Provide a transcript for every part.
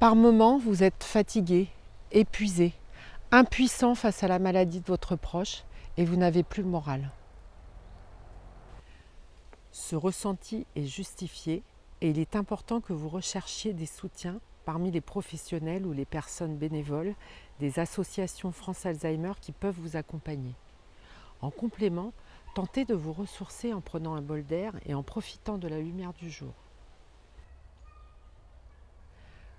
Par moments, vous êtes fatigué, épuisé, impuissant face à la maladie de votre proche et vous n'avez plus le moral. Ce ressenti est justifié et il est important que vous recherchiez des soutiens parmi les professionnels ou les personnes bénévoles des associations France Alzheimer qui peuvent vous accompagner. En complément, tentez de vous ressourcer en prenant un bol d'air et en profitant de la lumière du jour.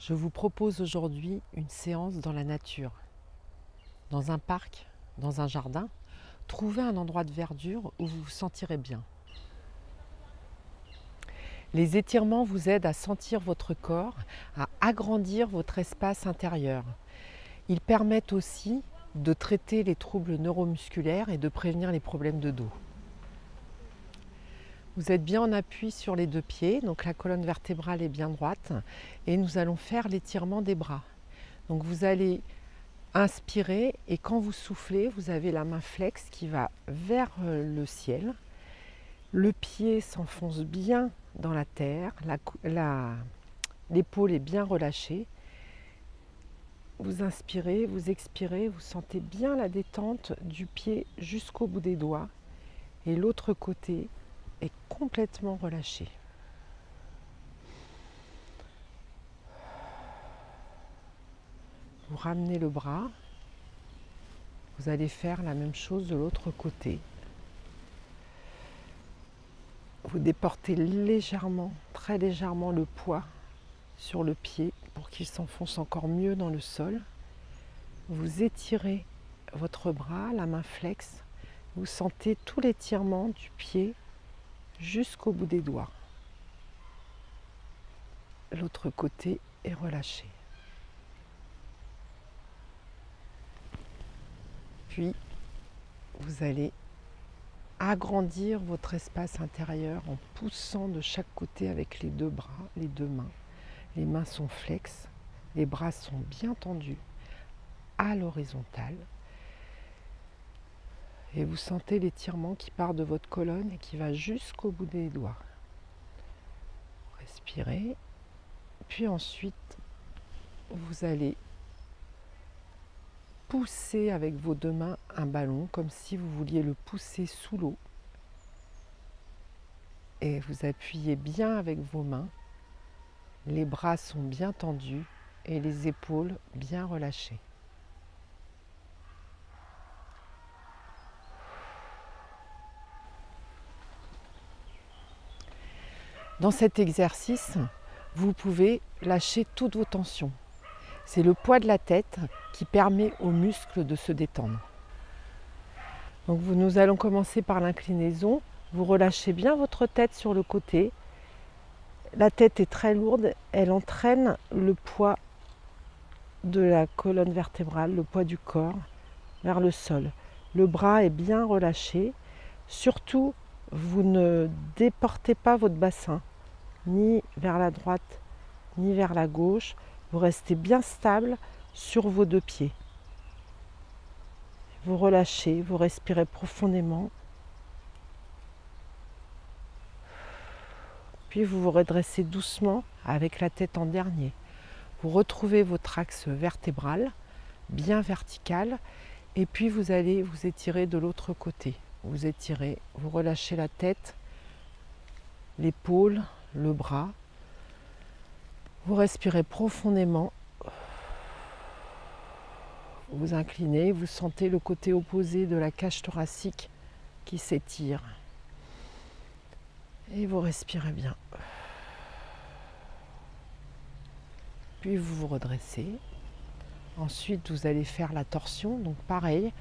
Je vous propose aujourd'hui une séance dans la nature. Dans un parc, dans un jardin, trouvez un endroit de verdure où vous vous sentirez bien. Les étirements vous aident à sentir votre corps, à agrandir votre espace intérieur. Ils permettent aussi de traiter les troubles neuromusculaires et de prévenir les problèmes de dos. Vous êtes bien en appui sur les deux pieds, donc la colonne vertébrale est bien droite et nous allons faire l'étirement des bras. Donc vous allez inspirer et quand vous soufflez, vous avez la main flex qui va vers le ciel. Le pied s'enfonce bien dans la terre, l'épaule est bien relâchée. Vous inspirez, vous expirez, vous sentez bien la détente du pied jusqu'au bout des doigts et l'autre côté est complètement relâché. Vous ramenez le bras, vous allez faire la même chose de l'autre côté. Vous déportez légèrement, très légèrement le poids sur le pied pour qu'il s'enfonce encore mieux dans le sol. Vous étirez votre bras, la main flex, vous sentez tout l'étirement du pied jusqu'au bout des doigts. L'autre côté est relâché. Puis, vous allez agrandir votre espace intérieur en poussant de chaque côté avec les deux bras, les deux mains. Les mains sont flex, les bras sont bien tendus à l'horizontale. Et vous sentez l'étirement qui part de votre colonne et qui va jusqu'au bout des doigts. Respirez. Puis ensuite, vous allez pousser avec vos deux mains un ballon comme si vous vouliez le pousser sous l'eau. Et vous appuyez bien avec vos mains. Les bras sont bien tendus et les épaules bien relâchées. Dans cet exercice, vous pouvez lâcher toutes vos tensions. C'est le poids de la tête qui permet aux muscles de se détendre. Donc nous allons commencer par l'inclinaison. Vous relâchez bien votre tête sur le côté. La tête est très lourde, elle entraîne le poids de la colonne vertébrale, le poids du corps vers le sol. Le bras est bien relâché. Surtout, vous ne déportez pas votre bassin, ni vers la droite, ni vers la gauche. Vous restez bien stable sur vos deux pieds. Vous relâchez, vous respirez profondément. Puis vous vous redressez doucement avec la tête en dernier. Vous retrouvez votre axe vertébral, bien vertical, et puis vous allez vous étirer de l'autre côté. Vous étirez, vous relâchez la tête, l'épaule, le bras. Vous respirez profondément. Vous inclinez, vous sentez le côté opposé de la cage thoracique qui s'étire. Et vous respirez bien. Puis vous vous redressez. Ensuite, vous allez faire la torsion. Donc pareil,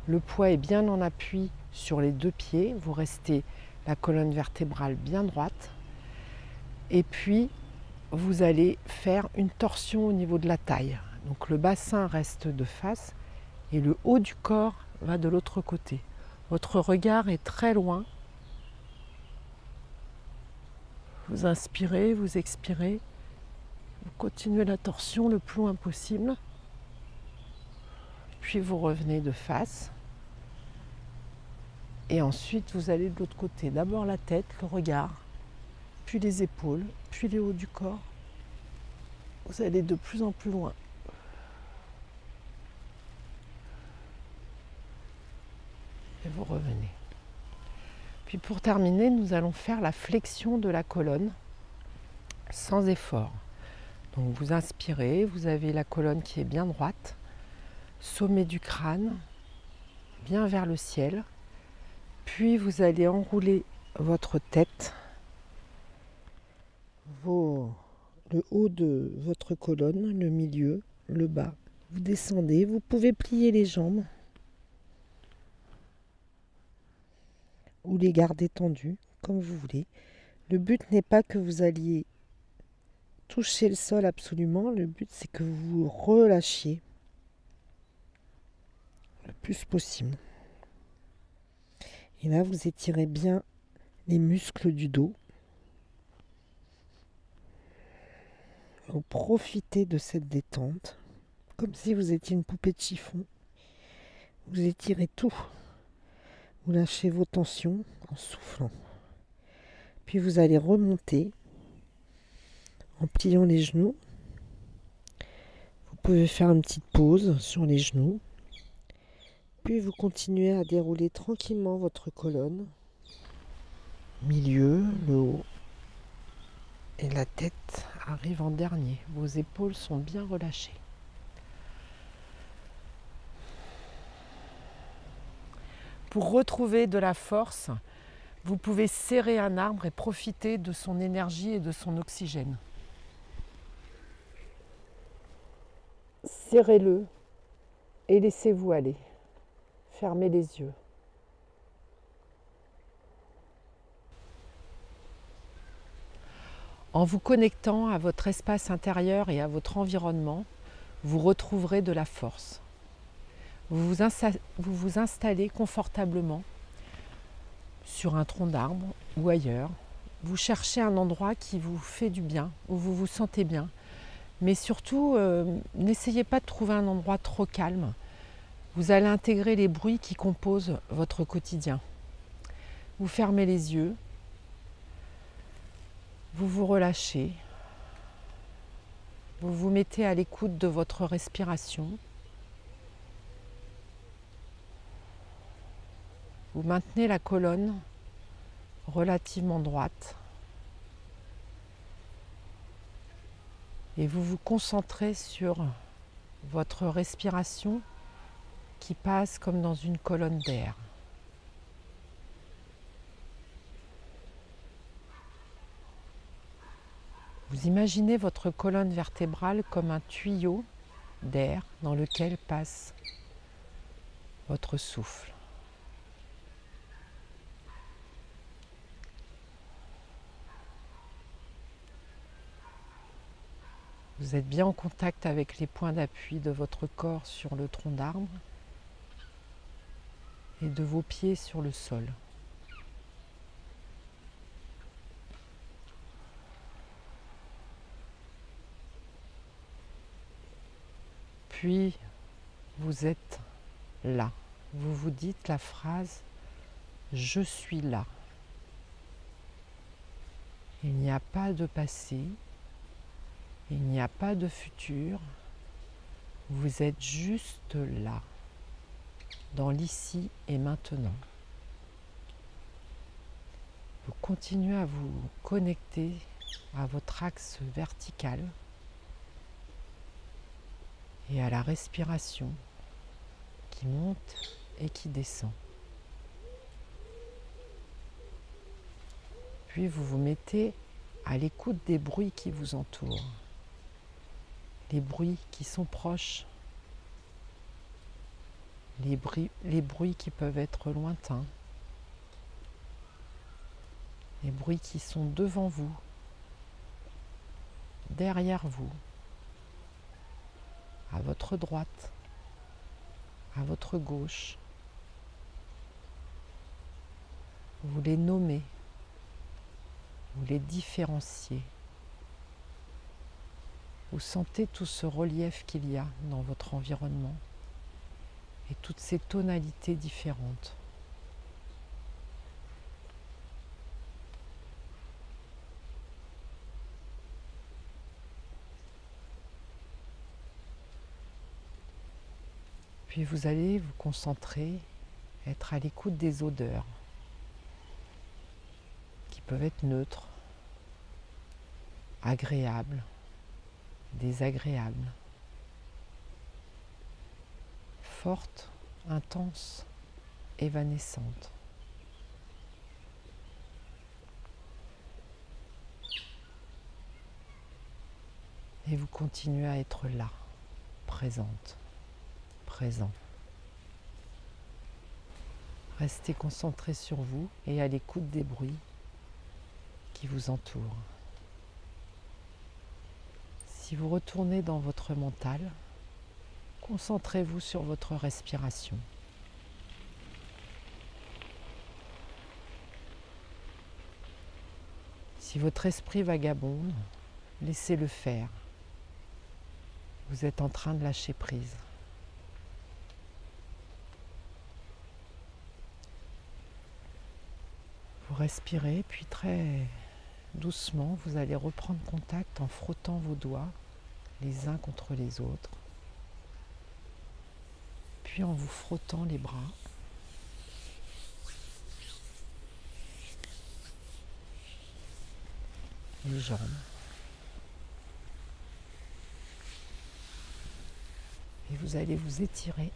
le poids est bien en appui sur les deux pieds. Vous restez la colonne vertébrale bien droite. Et puis, vous allez faire une torsion au niveau de la taille. Donc le bassin reste de face et le haut du corps va de l'autre côté. Votre regard est très loin. Vous inspirez, vous expirez. Vous continuez la torsion le plus loin possible. Puis vous revenez de face. Et ensuite, vous allez de l'autre côté. D'abord la tête, le regard, puis les épaules, puis les hauts du corps. Vous allez de plus en plus loin. Et vous revenez. Puis pour terminer, nous allons faire la flexion de la colonne sans effort. Donc vous inspirez, vous avez la colonne qui est bien droite, sommet du crâne, bien vers le ciel. Puis vous allez enrouler votre tête, le haut de votre colonne, le milieu, le bas. Vous descendez, vous pouvez plier les jambes ou les garder tendues, comme vous voulez. Le but n'est pas que vous alliez toucher le sol absolument, le but c'est que vous vous relâchiez le plus possible. Et là, vous étirez bien les muscles du dos. Vous profitez de cette détente, comme si vous étiez une poupée de chiffon. Vous étirez tout. Vous lâchez vos tensions en soufflant. Puis vous allez remonter en pliant les genoux. Vous pouvez faire une petite pause sur les genoux. Puis vous continuez à dérouler tranquillement votre colonne. Milieu, le haut. Et la tête arrive en dernier. Vos épaules sont bien relâchées. Pour retrouver de la force, vous pouvez serrer un arbre et profiter de son énergie et de son oxygène. Serrez-le et laissez-vous aller. Fermez les yeux. En vous connectant à votre espace intérieur et à votre environnement, vous retrouverez de la force. Vous vous installez confortablement sur un tronc d'arbre ou ailleurs. Vous cherchez un endroit qui vous fait du bien, où vous vous sentez bien. Mais surtout, n'essayez pas de trouver un endroit trop calme. Vous allez intégrer les bruits qui composent votre quotidien. Vous fermez les yeux. Vous vous relâchez. Vous vous mettez à l'écoute de votre respiration. Vous maintenez la colonne relativement droite. Et vous vous concentrez sur votre respiration qui passe comme dans une colonne d'air. Vous imaginez votre colonne vertébrale comme un tuyau d'air dans lequel passe votre souffle. Vous êtes bien en contact avec les points d'appui de votre corps sur le tronc d'arbre et de vos pieds sur le sol. Puis, vous êtes là. Vous vous dites la phrase « Je suis là ». Il n'y a pas de passé, il n'y a pas de futur. Vous êtes juste là, dans l'ici et maintenant. Vous continuez à vous connecter à votre axe vertical et à la respiration qui monte et qui descend. Puis vous vous mettez à l'écoute des bruits qui vous entourent, les bruits qui sont proches, les bruits qui peuvent être lointains, les bruits qui sont devant vous, derrière vous, à votre droite, à votre gauche. Vous les nommez, vous les différenciez. Vous sentez tout ce relief qu'il y a dans votre environnement et toutes ces tonalités différentes. Puis vous allez vous concentrer, être à l'écoute des odeurs qui peuvent être neutres, agréables, désagréables, fortes, intenses, évanescentes. Et vous continuez à être là, présente, présent. Restez concentré sur vous et à l'écoute des bruits qui vous entourent. Si vous retournez dans votre mental, concentrez-vous sur votre respiration. Si votre esprit vagabonde, laissez-le faire. Vous êtes en train de lâcher prise. Vous respirez, puis très doucement, vous allez reprendre contact en frottant vos doigts les uns contre les autres, puis en vous frottant les bras. Les jambes. Et vous allez vous étirer.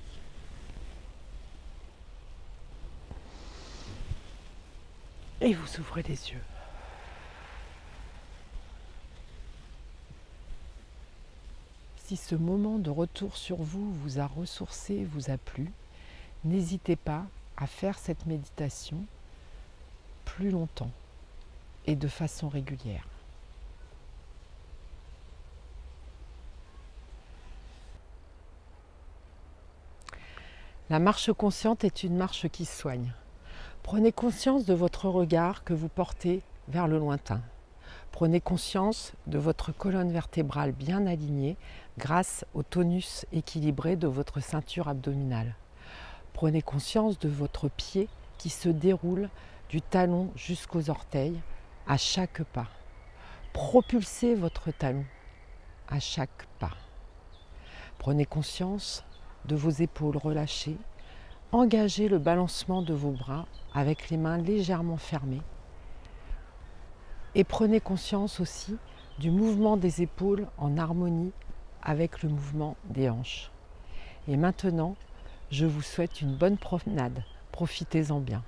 Et vous ouvrez les yeux. Si ce moment de retour sur vous vous a ressourcé, vous a plu, n'hésitez pas à faire cette méditation plus longtemps et de façon régulière. La marche consciente est une marche qui soigne. Prenez conscience de votre regard que vous portez vers le lointain. Prenez conscience de votre colonne vertébrale bien alignée grâce au tonus équilibré de votre ceinture abdominale. Prenez conscience de votre pied qui se déroule du talon jusqu'aux orteils à chaque pas. Propulsez votre talon à chaque pas. Prenez conscience de vos épaules relâchées. Engagez le balancement de vos bras avec les mains légèrement fermées. Et prenez conscience aussi du mouvement des épaules en harmonie avec le mouvement des hanches. Et maintenant, je vous souhaite une bonne promenade. Profitez-en bien.